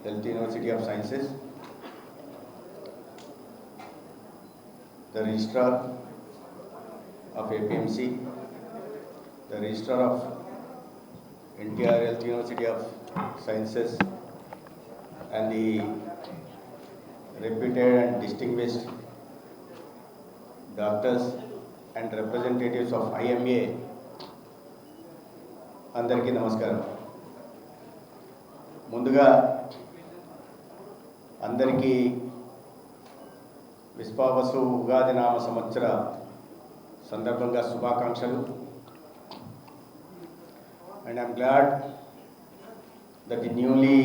Health University of Sciences, the Registrar of APMC, the Registrar of NTR Health University of Sciences, and the reputed and distinguished doctors and representatives of IMA, అందరికీ నమస్కారం. ముందుగా అందరికీ విశ్వావసు ఉగాది నామ సంవత్సర సందర్భంగా శుభాకాంక్షలు. And I'm glad that the newly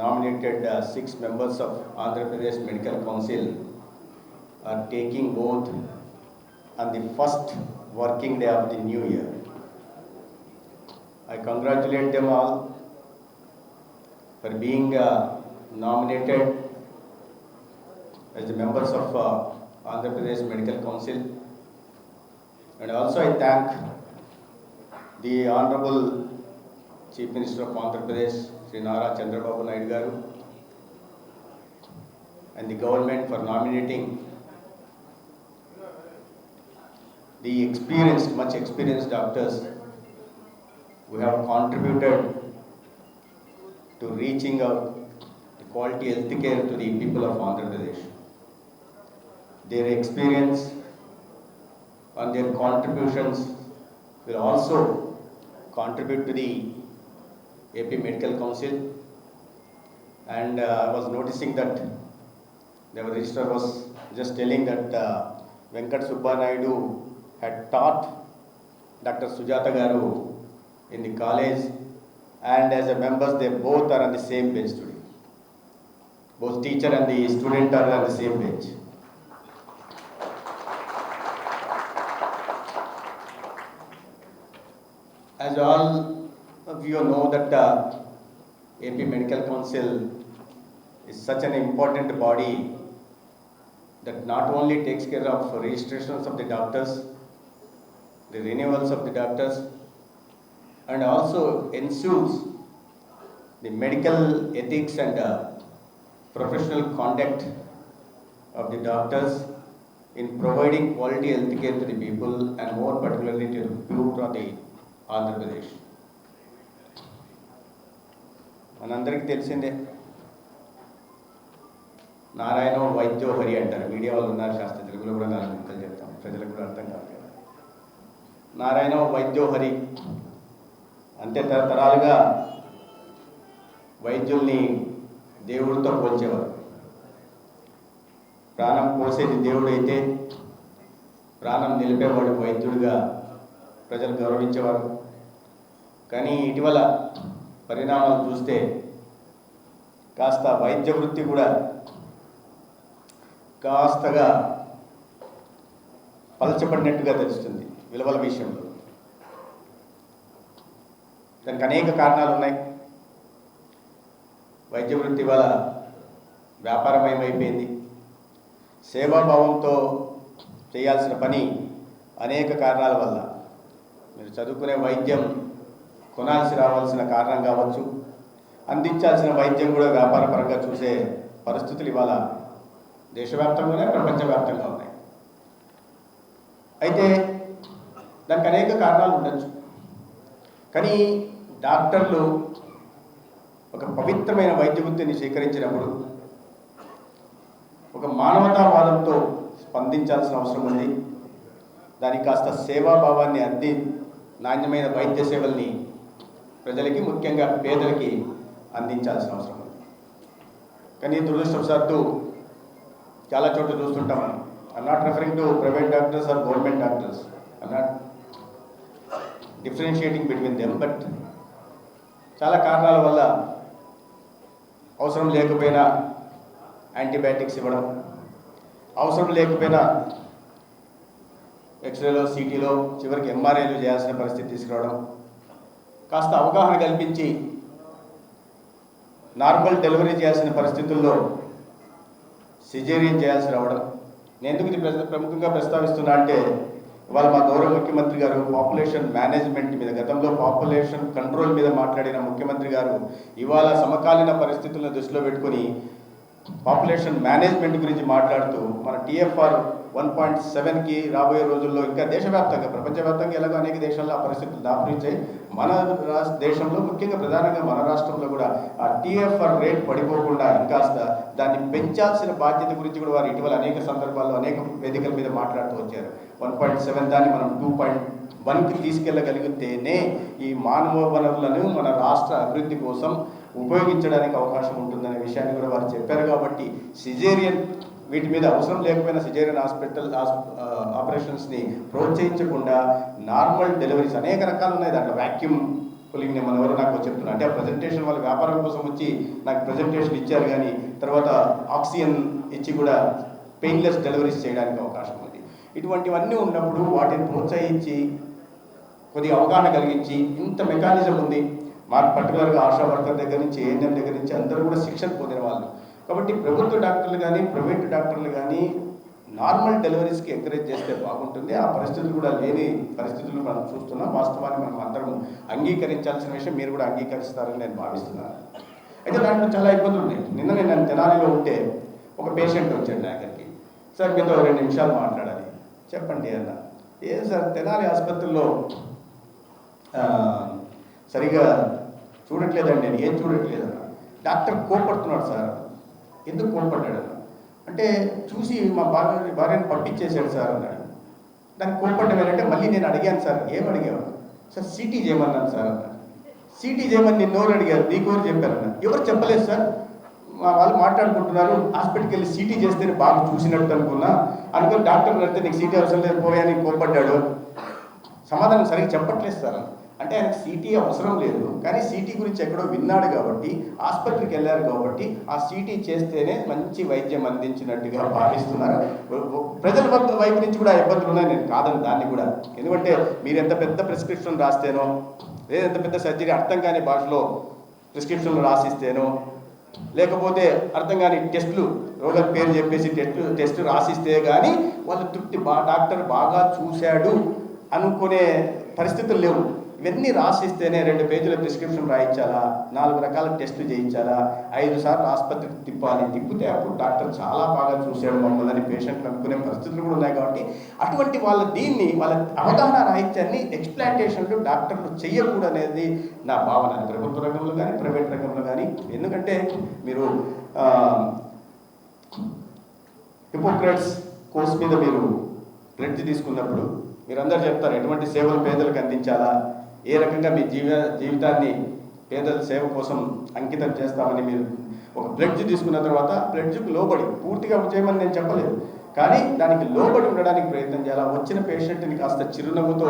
nominated 6 members of Andhra Pradesh Medical Council are taking oath on the first working day of the new year. I congratulate them all for being nominated as the members of Andhra Pradesh Medical Council, and also I thank the Honorable Chief Minister of Andhra Pradesh, Sri Nara Chandrababu Naidu Garu, and the government for nominating the much experienced doctors who have contributed to reaching out the quality health care to the people of Andhra Pradesh. Their experience and their contributions will also contribute to the AP Medical Council. And I was noticing that the registrar was just telling that Venkat Subba Naidu had taught Dr. Sujata Garu in the college, and as a members they both are on the same bench today. Both teacher and the student are on the same bench. As all of you know that AP Medical Council is such an important body that not only takes care of registrations of the doctors, the renewals of the doctors, and also ensures the medical ethics and professional conduct of the doctors in providing quality health care to the people, and more particularly to the people of the Andhra Pradesh. మనందరికీ తెలిసిందే, నారాయణ వైద్యో హరి అంటారు. Media వాళ్ళు ఉన్నారు, కాస్త తెలుగులో కూడా 4 ముక్కలు చెప్తాం, ప్రజలకు కూడా అర్థం కాదు కదా. నారాయణ వైద్యో హరి అంటే తరతరాలుగా వైద్యుల్ని దేవుడితో పోల్చేవారు. ప్రాణం పోసేది దేవుడు అయితే ప్రాణం నిలిపేవాడు వైద్యుడిగా ప్రజలు గౌరవించేవారు. కానీ ఇటీవల పరిణామాలు చూస్తే కాస్త వైద్య వృత్తి కూడా కాస్తగా పలచబడినట్టుగా తెలుస్తుంది విలువల విషయంలో. దానికి అనేక కారణాలు ఉన్నాయి. వైద్య వృత్తి వల్ల వ్యాపారమయమైపోయింది. సేవాభావంతో చేయాల్సిన పని అనేక కారణాల వల్ల, మీరు చదువుకునే వైద్యం కొనాల్సి రావాల్సిన కారణం కావచ్చు, అందించాల్సిన వైద్యం కూడా వ్యాపారపరంగా చూసే పరిస్థితులు ఇవాళ దేశవ్యాప్తంగానే ప్రపంచవ్యాప్తంగా ఉన్నాయి. అయితే దానికి అనేక కారణాలు ఉండొచ్చు. కానీ డాక్టర్లు ఒక పవిత్రమైన వైద్య వృత్తిని స్వీకరించినప్పుడు ఒక మానవతావాదంతో స్పందించాల్సిన అవసరం ఉంది. దానికి కాస్త సేవాభావాన్ని అంది నాణ్యమైన వైద్య సేవల్ని ప్రజలకి, ముఖ్యంగా పేదలకి అందించాల్సిన అవసరం ఉంది. కానీ దురదృష్టవశాత్తు చాలా చోట్ల చూస్తుంటాం మనం. I'm not referring to private doctors or government doctors, I'm not differentiating between them, but చాలా కారణాల వల్ల అవసరం లేకపోయినా యాంటీబయాటిక్స్ ఇవ్వడం, అవసరం లేకపోయినా ఎక్స్రేలో, సిటీలో, చివరికి ఎంఆర్ఐలు చేయాల్సిన పరిస్థితి తీసుకురావడం, కాస్త అవగాహన కల్పించి నార్మల్ డెలివరీ చేయాల్సిన పరిస్థితుల్లో సిజేరియన్ చేయాల్సి రావడం. నేను ఎందుకు ఇది ప్రముఖంగా ప్రస్తావిస్తున్నా అంటే, ఇవాళ మా గౌరవ ముఖ్యమంత్రి గారు పాపులేషన్ మేనేజ్మెంట్ మీద, గతంలో పాపులేషన్ కంట్రోల్ మీద మాట్లాడిన ముఖ్యమంత్రి గారు ఇవాళ సమకాలీన పరిస్థితులను దృష్టిలో పెట్టుకొని పాపులేషన్ మేనేజ్మెంట్ గురించి మాట్లాడుతూ మన TFR 1.7కి రాబోయే రోజుల్లో ఇంకా దేశవ్యాప్తంగా, ప్రపంచవ్యాప్తంగా ఎలాగో అనేక దేశాల్లో ఆ పరిస్థితులు దాపురించాయి. మన దేశంలో ముఖ్యంగా ప్రధానంగా మన రాష్ట్రంలో కూడా ఆ TFR రేట్ పడిపోకుండా ఇంకాస్త దాన్ని పెంచాల్సిన బాధ్యత గురించి కూడా వారు ఇటీవల అనేక సందర్భాల్లో అనేక వేదికల మీద మాట్లాడుతూ వచ్చారు. 1.7 దాన్ని మనం 2.1కి తీసుకెళ్ళగలిగితేనే ఈ మానవ వనరులను మన రాష్ట్ర అభివృద్ధి కోసం ఉపయోగించడానికి అవకాశం ఉంటుందనే విషయాన్ని కూడా వారు చెప్పారు. కాబట్టి సిజేరియన్ వీటి మీద అవసరం లేకపోయినా సిజేరియన్ ఆపరేషన్స్ని ప్రోత్సహించకుండా నార్మల్ డెలివరీస్ అనేక రకాలు ఉన్నాయి. దాంట్లో వ్యాక్యూమ్ పులింగ్ మన ఎవరు నాకు చెప్తున్నారు అంటే ఆ ప్రజెంటేషన్ వాళ్ళ వ్యాపారం కోసం వచ్చి నాకు ప్రజెంటేషన్ ఇచ్చారు, కానీ తర్వాత ఆక్సిజన్ ఇచ్చి కూడా పెయిన్లెస్ డెలివరీస్ చేయడానికి అవకాశం ఉంది. ఇటువంటివన్నీ ఉన్నప్పుడు వాటిని ప్రోత్సహించి కొద్దిగా అవగాహన కలిగించి ఇంత మెకానిజం ఉంది. మాకు పర్టికులర్గా ఆశా వర్కర్ దగ్గర నుంచి ANM దగ్గర నుంచి అందరూ కూడా శిక్షణ పొందిన వాళ్ళు. కాబట్టి ప్రభుత్వ డాక్టర్లు కానీ ప్రైవేట్ డాక్టర్లు కానీ నార్మల్ డెలివరీస్కి ఎంకరేజ్ చేస్తే బాగుంటుంది. ఆ పరిస్థితులు కూడా లేని పరిస్థితులు మనం చూస్తున్నాం. వాస్తవాన్ని మనం అందరం అంగీకరించాల్సిన విషయం, మీరు కూడా అంగీకరిస్తారని నేను భావిస్తున్నాను. అయితే దాంట్లో చాలా ఇబ్బందులు ఉన్నాయి. నిన్న నేను తెనాలిలో ఉంటే ఒక పేషెంట్ వచ్చాడు నా దగ్గరికి. సార్ మీతో 2 నిమిషాలు మాట్లాడాలి. చెప్పండి అన్న. ఏం సార్ తెనాలి ఆసుపత్రిలో సరిగా చూడట్లేదండి. నేను ఏం చూడట్లేదన్న. Doctor కోపడుతున్నాడు sir. ఎందుకు కోపడ్డాడు అంటే చూసి మా భార్యను పంపించేశాడు సార్ అన్నాడు. దానికి కోపడ్డం ఏంటంటే మళ్ళీ నేను అడిగాను, సార్ ఏం అడిగావు సార్? CT చేయమన్నాను సార్ అన్నాడు. CT చేయమని నిన్ను ఎవరు అడిగారు? నీకు ఎవరు చెప్పారన్న? ఎవరు చెప్పలేదు సార్, మా వాళ్ళు మాట్లాడుకుంటున్నారు. హాస్పిటల్కి వెళ్ళి CT చేస్తేనే బాగా చూసినట్టు అనుకుని డాక్టర్ అడిగితే నీకు CT అవసరం లేదు పోయాని కోపడ్డాడు. సమాధానం సరిగ్గా చెప్పట్లేదు సార్ అంటే ఆయనకు CT అవసరం లేదు, కానీ CT గురించి ఎక్కడో విన్నాడు కాబట్టి ఆసుపత్రికి వెళ్ళారు కాబట్టి ఆ CT చేస్తేనే మంచి వైద్యం అందించినట్టుగా భావిస్తున్నారు. ప్రజల వైపు నుంచి కూడా ఇబ్బందులు ఉన్నాయి, నేను కాదని దాన్ని కూడా. ఎందుకంటే మీరు ఎంత పెద్ద ప్రిస్క్రిప్షన్ రాస్తేనో లేదా ఎంత పెద్ద సర్జరీ అర్థం కాని భాషలో ప్రిస్క్రిప్షన్లు రాసిస్తేనో లేకపోతే అర్థం కాని టెస్టులు రోగం పేరు చెప్పేసి టెస్ట్ రాసిస్తే కానీ వాళ్ళు తృప్తి డాక్టర్ బాగా చూశాడు అనుకునే పరిస్థితులు లేవు. ఇవన్నీ రాసిస్తేనే 2 పేజీల ప్రిస్క్రిప్షన్ రాయించాలా, 4 రకాల టెస్టులు చేయించాలా, 5 సార్లు ఆసుపత్రికి తిప్పాలి. తిప్పితే అప్పుడు డాక్టర్ చాలా బాగా చూశాడు మమ్మల్ని పేషెంట్లు అనుకునే పరిస్థితులు కూడా ఉన్నాయి. కాబట్టి అటువంటి వాళ్ళ అవగాహన రాహిత్యాన్ని ఎక్స్ప్లాంటేషన్లు డాక్టర్లు చెయ్యకూడదు అనేది నా భావన. ప్రభుత్వ రంగంలో కానీ ప్రైవేట్ రంగంలో కానీ. ఎందుకంటే మీరు హిపోక్రట్స్ కోర్స్ మీద మీరు ప్లెడ్జ్ తీసుకున్నప్పుడు మీరందరూ చెప్తారు ఎటువంటి సేవలు పేదలకు అందించాలా, ఏ రకంగా మీ జీవితాన్ని పేదల సేవ కోసం అంకితం చేస్తామని మీరు ఒక ప్లెడ్జ్ తీసుకున్న తర్వాత ప్లెడ్జ్కు లోబడి పూర్తిగా చేయమని నేను చెప్పలేదు, కానీ దానికి లోబడి ఉండడానికి ప్రయత్నం చేయాలి. వచ్చిన పేషెంట్ని కాస్త చిరునవ్వుతో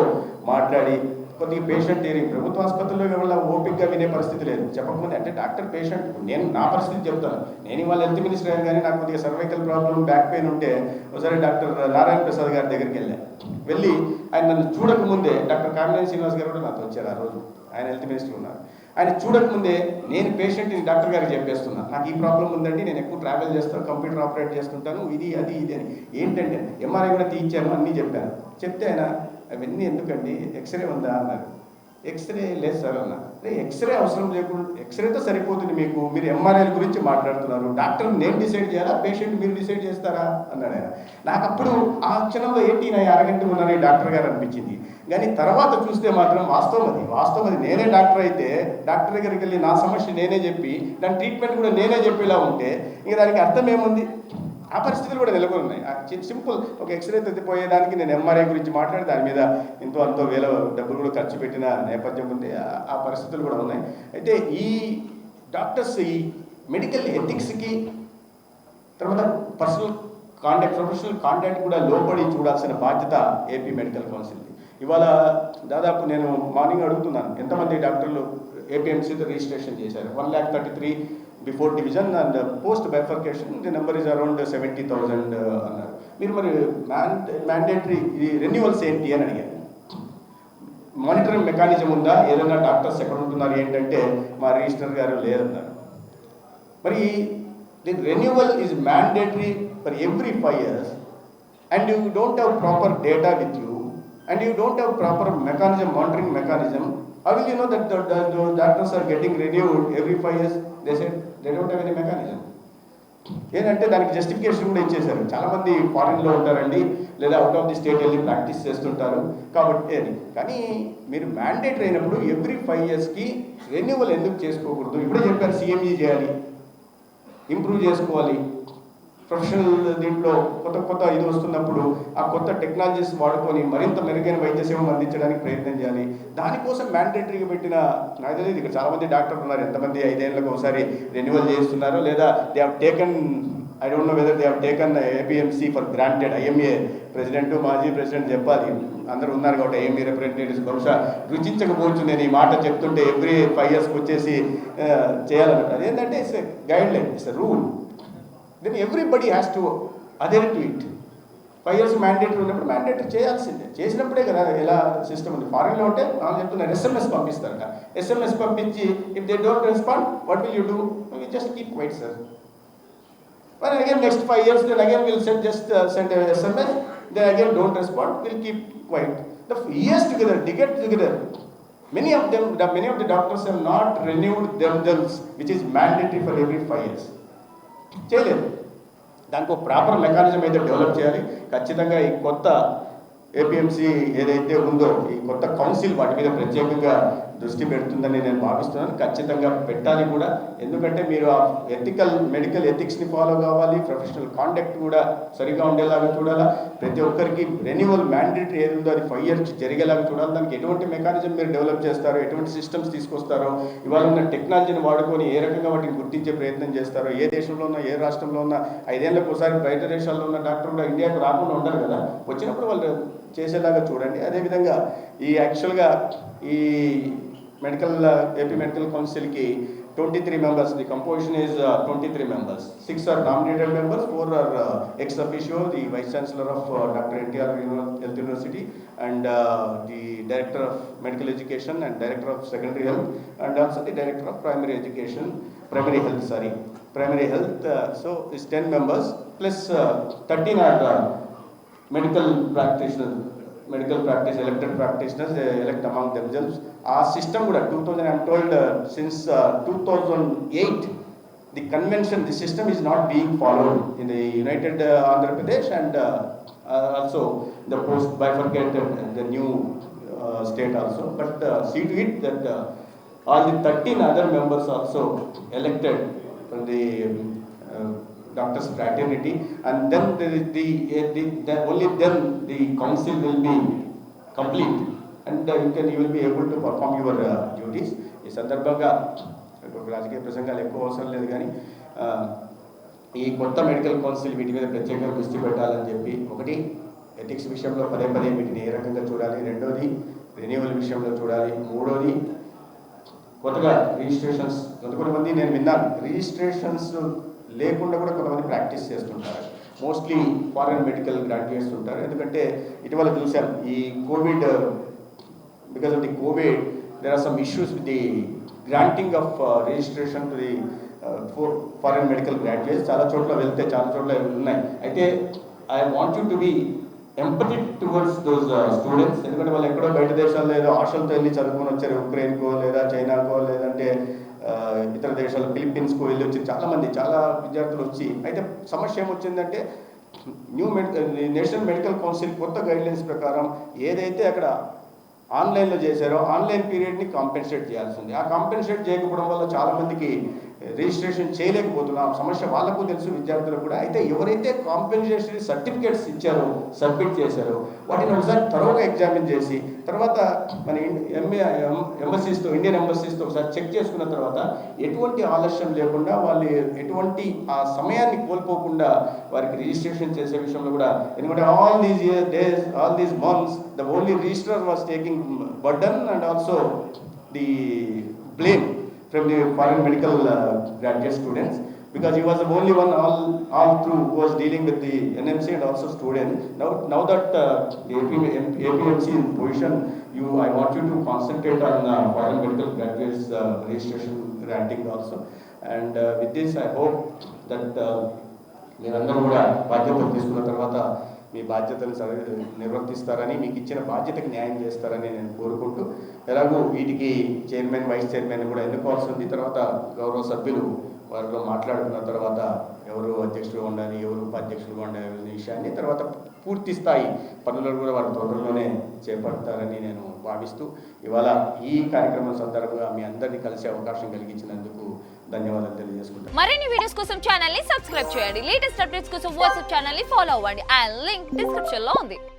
మాట్లాడి కొద్దిగా పేషెంట్ ఏరి ప్రభుత్వ ఆసుపత్రిలో వల్ల ఓపికగా వినే పరిస్థితి లేదు. చెప్పకముందే అంటే డాక్టర్ పేషెంట్ నేను నా పరిస్థితి చెప్తాను. నేను ఇవాళ హెల్త్ మినిస్టర్ అయ్యాను, కానీ నాకు కొద్దిగా సర్వైకల్ ప్రాబ్లం, బ్యాక్ పెయిన్ ఉంటే ఒకసారి డాక్టర్ నారాయణ ప్రసాద్ గారి దగ్గరికి వెళ్ళి ఆయన నన్ను చూడకముందే, డాక్టర్ కామినేని శ్రీనివాస్ గారు కూడా నాతో వచ్చారు ఆ రోజు, ఆయన హెల్త్ మినిస్టర్ ఉన్నారు. ఆయన చూడకముందే నేను పేషెంట్ని డాక్టర్ గారికి చెప్పేస్తున్నా, నాకు ఈ ప్రాబ్లం ఉందండి, నేను ఎక్కువ ట్రావెల్ చేస్తాను, కంప్యూటర్ ఆపరేట్ చేసుకుంటాను, ఇది అది ఇది అని. ఏంటంటే MRI కూడా తీయించాను, అన్నీ చెప్పాను. చెప్తే ఆయన అవన్నీ ఎందుకండి, ఎక్స్రే ఉందా అన్నారు. ఎక్స్రే లేదు సార్ అన్న. ఎక్స్రే అవసరం లేకుండా ఎక్స్రేతో సరిపోతుంది మీకు, మీరు MRI గురించి మాట్లాడుతున్నారు. డాక్టర్ నేను డిసైడ్ చేయాలా, పేషెంట్ మీరు డిసైడ్ చేస్తారా అన్నాడు ఆయన. నాకు అప్పుడు ఆ క్షణంలో ఏంటి నా అరగంట ఉన్నాను డాక్టర్ గారు అనిపించింది. కానీ తర్వాత చూస్తే మాత్రం వాస్తవం అది నేనే డాక్టర్ అయితే డాక్టర్ దగ్గరికి వెళ్ళి నా సమస్య నేనే చెప్పి దాని ట్రీట్మెంట్ కూడా నేనే చెప్పేలా ఉంటే ఇంకా దానికి అర్థం ఏముంది? ఆ పరిస్థితులు కూడా నెలకొని ఉన్నాయి. సింపుల్ ఒక ఎక్స్రే తెచ్చిపోయేదానికి నేను MRI గురించి మాట్లాడి దాని మీద అంతో వేల డబ్బులు కూడా ఖర్చు పెట్టిన నేపథ్యం ఉంది. ఆ పరిస్థితులు కూడా ఉన్నాయి. అయితే ఈ డాక్టర్స్ ఈ మెడికల్ ఎథిక్స్కి తర్వాత ప్రొఫెషనల్ కాంటాక్ట్ కూడా లోబడి చూడాల్సిన బాధ్యత ఏపీ మెడికల్ కౌన్సిల్ది. ఇవాళ దాదాపు నేను మార్నింగ్ అడుగుతున్నాను ఎంతమంది డాక్టర్లు APMCతో రిజిస్ట్రేషన్ చేశారు. 1,33,000 before division and post bifurcation the number is around 70,000 అన్నారు. మీరు మరి మ్యాండేటరీ రెన్యువల్స్ ఏంటి అని అడిగారు. మానిటరింగ్ మెకానిజం ఉందా, ఏదైనా డాక్టర్స్ ఎక్కడ ఉంటున్నారు ఏంటంటే మా రిజిస్టర్ గారు లేదన్నారు. మరి the renewal is mandatory for every 5 years and you don't have proper data with you. and you don't have proper mechanism, monitoring mechanism, how will you know that the doctors are getting renewed every 5 years? They said they don't have any mechanism. ఏంటంటే దానికి justification కూడా ఇచ్చేశారు. చాలామంది ఫారిన్లో ఉంటారండి, లేదా out of the state వెళ్ళి practice చేస్తుంటారు కాబట్టి అని. కానీ మీరు మ్యాండేటరీ అయినప్పుడు ఎవ్రీ 5 yearsకి రెన్యువల్ ఎందుకు చేసుకోకూడదు? ఇప్పుడే చెప్పారు సిఎంజీ చేయాలి, ఇంప్రూవ్ చేసుకోవాలి, ప్రొఫెషనల్ దీంట్లో కొత్త ఇది వస్తున్నప్పుడు ఆ కొత్త టెక్నాలజీస్ వాడుకొని మరింత మెరుగైన వైద్య సేవలు అందించడానికి ప్రయత్నం చేయాలి. దానికోసం మ్యాండేటరీగా పెట్టిన నాకు తెలియదు. ఇక్కడ చాలామంది డాక్టర్లు ఉన్నారు, ఎంతమంది 5 ఏళ్ళకు ఒకసారి రెన్యువల్ చేస్తున్నారో, లేదా they have taken, I don't know whether they have taken APMC for granted. IMA president, మాజీ ప్రెసిడెంట్ చెప్పాలి, అందరూ ఉన్నారు కాబట్టి ఐఎంఏ రిప్రజెంటేటివ్స్ బహుశా రుచించకపోవచ్చు నేను ఈ మాట చెప్తుంటే. ఎవ్రీ 5 yearsకి వచ్చేసి చేయాలన్నట్టు అదేంటంటే it's a guideline, it's a rule. Then everybody has to adhere to it. 5 years mandatory ఉన్నప్పుడు మ్యాండేటరీ చేయాల్సిందే. చేసినప్పుడే కదా ఎలా సిస్టమ్ ఉంది. ఫారిన్లో ఉంటే వాళ్ళు చెప్తున్నారు ఎస్ఎంఎస్ పంపిస్తారట. ఎస్ఎంఎస్ పంపించి if they don't respond what will you do? You just keep quiet sir. But again next 5 years then again we'll send a SMS, then again don't respond, we'll keep quiet. The years together, decades together, many of the doctors have not renewed themselves, which is mandatory for every 5 years. చేయలేదు. దానికి ఒక proper mechanism అయితే develop చేయాలి. ఖచ్చితంగా ఈ కొత్త APMC ఏదైతే ఉందో ఈ కొత్త కౌన్సిల్ వాటి మీద ప్రత్యేకంగా దృష్టి పెడుతుందని నేను భావిస్తున్నాను. ఖచ్చితంగా పెట్టాలి కూడా. ఎందుకంటే మీరు ఆ మెడికల్ ఎథిక్స్ని ఫాలో కావాలి, ప్రొఫెషనల్ కాండక్ట్ కూడా సరిగా ఉండేలాగా చూడాలా. ప్రతి ఒక్కరికి రెన్యువల్ మ్యాండేటరీ ఏది ఉందో అది 5 years జరిగేలాగా చూడాలి. దానికి ఎటువంటి మెకానిజం మీరు డెవలప్ చేస్తారో, ఎటువంటి సిస్టమ్స్ తీసుకొస్తారో, ఇవాళ ఉన్న టెక్నాలజీని వాడుకొని ఏ రకంగా వాటిని గుర్తించే ప్రయత్నం చేస్తారో, ఏ దేశంలో ఉన్న ఏ రాష్ట్రంలో ఉన్న 5 ఏళ్ళకు ఒకసారి బయట దేశాల్లో ఉన్న డాక్టర్ కూడా ఇండియాకు రాకుండా ఉండరు కదా, వచ్చినప్పుడు వాళ్ళు చేసేలాగా చూడండి. అదేవిధంగా ఈ యాక్చువల్గా ఈ AP medical కౌన్సిల్కి 23 members, the composition is 23 members. 6 are nominated members, 4 are ex officio, the Vice Chancellor of Dr. NTR Health University and the Director of Medical Education and Director of Secondary Health and also the Director of Primary Health. So it's 10 members plus 13 are medical practice elected practitioners, they elect among themselves. Our system would have 2000, I'm told since 2008 the convention, the system is not being followed in the United Andhra Pradesh and also the post bifurcated the new state also, but see to it that all the 13 other members also elected from the doctors fraternity, and then only then the council will be complete and you will be able to perform your duties. ఈ సందర్భంగా రాజకీయ ప్రసంగాలు ఎక్కువ అవసరం లేదు, కానీ ఈ కొత్త మెడికల్ కౌన్సిల్ వీటి మీద ప్రత్యేకంగా దృష్టి పెట్టాలని చెప్పి, ఒకటి ఎథిక్స్ విషయంలో పదే వీటిని ఏ రకంగా చూడాలి, రెండోది రెన్యువల్ విషయంలో చూడాలి, మూడోది కొత్తగా రిజిస్ట్రేషన్స్. కొంతమంది నేను విన్నాను రిజిస్ట్రేషన్స్ లేకుండా కూడా కొంతమంది ప్రాక్టీస్ చేస్తుంటారు. మోస్ట్లీ ఫారెన్ మెడికల్ గ్రాడ్యుయేట్స్ ఉంటారు. ఎందుకంటే ఇటీవల చూశాను ఈ covid, because of the covid there are some issues with the granting of registration to the foreign medical graduates. చాలా చోట్ల వెళ్తే చాలా చోట్ల ఉన్నాయి. అయితే I want you to be empathetic towards those students. ఎందుకంటే వాళ్ళు ఎక్కడో బయట దేశాల్లో ఏదో ఆశలతో వెళ్ళి చదువుకొని వచ్చారు, ఉక్రెయిన్కో లేదా చైనాకో లేదంటే ఇతర దేశాలు ఫిలిప్పీన్స్కు వెళ్ళి వచ్చి చాలా విద్యార్థులు వచ్చి. అయితే సమస్య ఏమొచ్చిందంటే నేషనల్ మెడికల్ కౌన్సిల్ కొత్త గైడ్లైన్స్ ప్రకారం ఏదైతే అక్కడ ఆన్లైన్లో చేశారో ఆన్లైన్ పీరియడ్ని కాంపెన్సేట్ చేయాల్సింది. ఆ కాంపెన్సేట్ చేయకపోవడం వల్ల చాలామందికి రిజిస్ట్రేషన్ చేయలేకపోతున్నాం. సమస్య వాళ్ళకు తెలుసు, విద్యార్థులకు కూడా. అయితే ఎవరైతే కాంపెన్సేటరీ సర్టిఫికేట్స్ ఇచ్చారో, సబ్మిట్ చేశారో, వాటిని ఒకసారి త్వరగా ఎగ్జామిన్ చేసి తర్వాత మన ఇండియన్ ఎంబసీస్తో ఒకసారి చెక్ చేసుకున్న తర్వాత ఎటువంటి ఆలస్యం లేకుండా వాళ్ళు ఎటువంటి ఆ సమయాన్ని కోల్పోకుండా వారికి రిజిస్ట్రేషన్ చేసే విషయంలో కూడా. ఎందుకంటే all these months the only registrar was taking burden and also the blame from the foreign medical graduate students, because he was the only one all through who was dealing with the NMC and also students. Now that the APMC in position, I want you to concentrate on foreign medical graduates registration granting also, and with this I hope that మీరందరూ కూడా బాధ్యతలు తీసుకున్న తర్వాత మీ బాధ్యతలు నిర్వర్తిస్తారని, మీకు ఇచ్చిన బాధ్యతకి న్యాయం చేస్తారని నేను కోరుకుంటూ, ఎలాగో వీటికి చైర్మన్, వైస్ చైర్మన్ కూడా ఎన్నుకోవాల్సి ఉంది. తర్వాత గౌరవ సభ్యులు వారితో మాట్లాడుకున్న తర్వాత ఎవరు అధ్యక్షులుగా ఉండాలి, ఎవరు ఉపాధ్యక్షులుగా ఉండాలి అనే విషయాన్ని తర్వాత పూర్తి స్థాయి పనులను కూడా వారు తొందరలోనే చేపడతారని నేను భావిస్తూ, ఇవాళ ఈ కార్యక్రమం సందర్భంగా మీ అందరినీ కలిసే అవకాశం కలిగించినందుకు ధన్యవాదాలు తెలియజేసుకుంటాను. మరిన్ని వీడియోస్ కోసం ఛానల్ ని సబ్స్క్రైబ్ చేయండి. లేటెస్ట్ అప్డేట్స్ కోసం వాట్సాప్ ఛానల్ ని ఫాలో అవ్వండి. అండ్ లింక్ డిస్క్రిప్షన్ లో ఉంది.